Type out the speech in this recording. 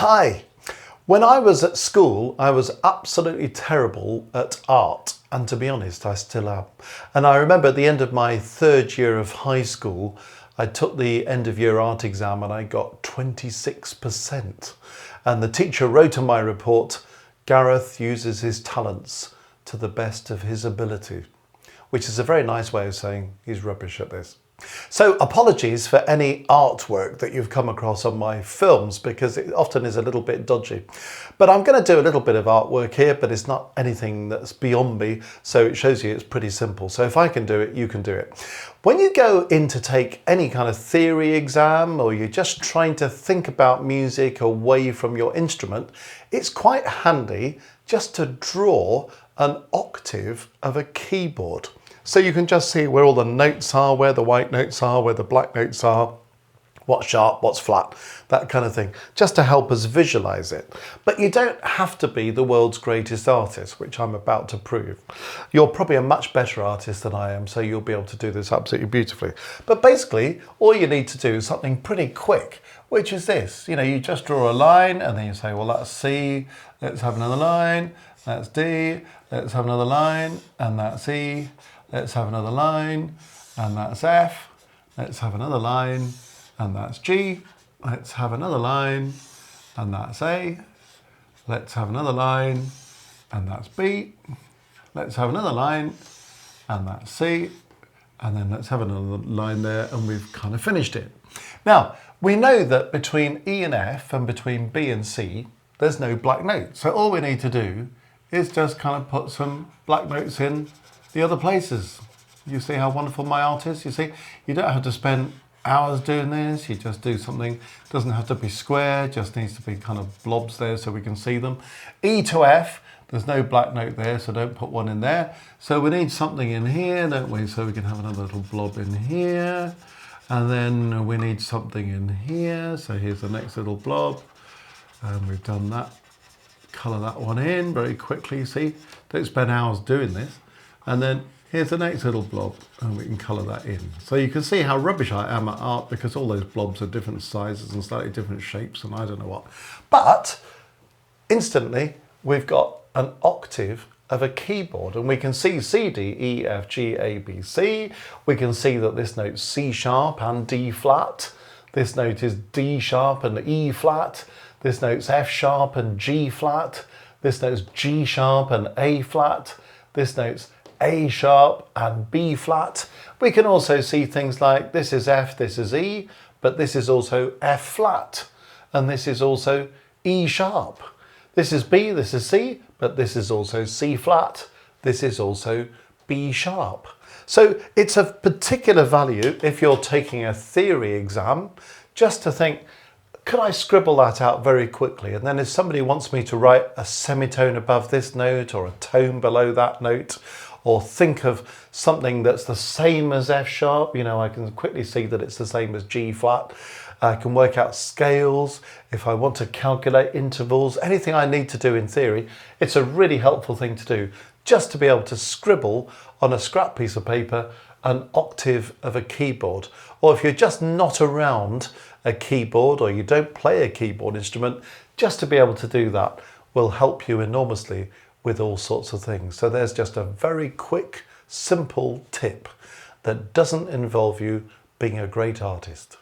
Hi! When I was at school, I was absolutely terrible at art. And to be honest, I still am. And I remember at the end of my third year of high school, I took the end of year art exam and I got 26%. And the teacher wrote in my report, "Gareth uses his talents to the best of his ability," which is a very nice way of saying he's rubbish at this. So apologies for any artwork that you've come across on my films, because it often is a little bit dodgy. But I'm going to do a little bit of artwork here, but it's not anything that's beyond me. So it shows you it's pretty simple. So if I can do it, you can do it. When you go in to take any kind of theory exam, or you're just trying to think about music away from your instrument, it's quite handy just to draw an octave of a keyboard. So you can just see where all the notes are, where the white notes are, where the black notes are, what's sharp, what's flat, that kind of thing, just to help us visualize it. But you don't have to be the world's greatest artist, which I'm about to prove. You're probably a much better artist than I am, so you'll be able to do this absolutely beautifully. But basically, all you need to do is something pretty quick, which is this. You know, you just draw a line and then you say, well, that's C, let's have another line, that's D, let's have another line, and that's E. Let's have another line, and that's F. Let's have another line, and that's G. Let's have another line, and that's A. Let's have another line, and that's B. Let's have another line, and that's C. And then let's have another line there, and we've kind of finished it. Now, we know that between E and F and between B and C, there's no black note. So all we need to do is just kind of put some black notes in the other places. You see how wonderful my art is? You see, you don't have to spend hours doing this. You just do something. It doesn't have to be square, just needs to be kind of blobs there so we can see them. E to F, there's no black note there, so don't put one in there. So we need something in here, don't we? So we can have another little blob in here. And then we need something in here. So here's the next little blob. And we've done that. Colour that one in very quickly, see? Don't spend hours doing this. And then here's the next little blob, and we can colour that in. So you can see how rubbish I am at art, because all those blobs are different sizes and slightly different shapes and I don't know what. But instantly we've got an octave of a keyboard, and we can see C, D, E, F, G, A, B, C. We can see that this note's C sharp and D flat. This note is D sharp and E flat. This note's F sharp and G flat. This note's G sharp and A flat. This note's A sharp and B flat. We can also see things like this is F, this is E, but this is also F flat, and this is also E sharp. This is B, this is C, but this is also C flat. This is also B sharp. So it's of particular value if you're taking a theory exam, just to think, could I scribble that out very quickly? And then if somebody wants me to write a semitone above this note or a tone below that note, or think of something that's the same as F sharp, you know, I can quickly see that it's the same as G flat. I can work out scales. If I want to calculate intervals, anything I need to do in theory, it's a really helpful thing to do, just to be able to scribble on a scrap piece of paper an octave of a keyboard. Or if you're just not around a keyboard, or you don't play a keyboard instrument, just to be able to do that will help you enormously with all sorts of things. So there's just a very quick, simple tip that doesn't involve you being a great artist.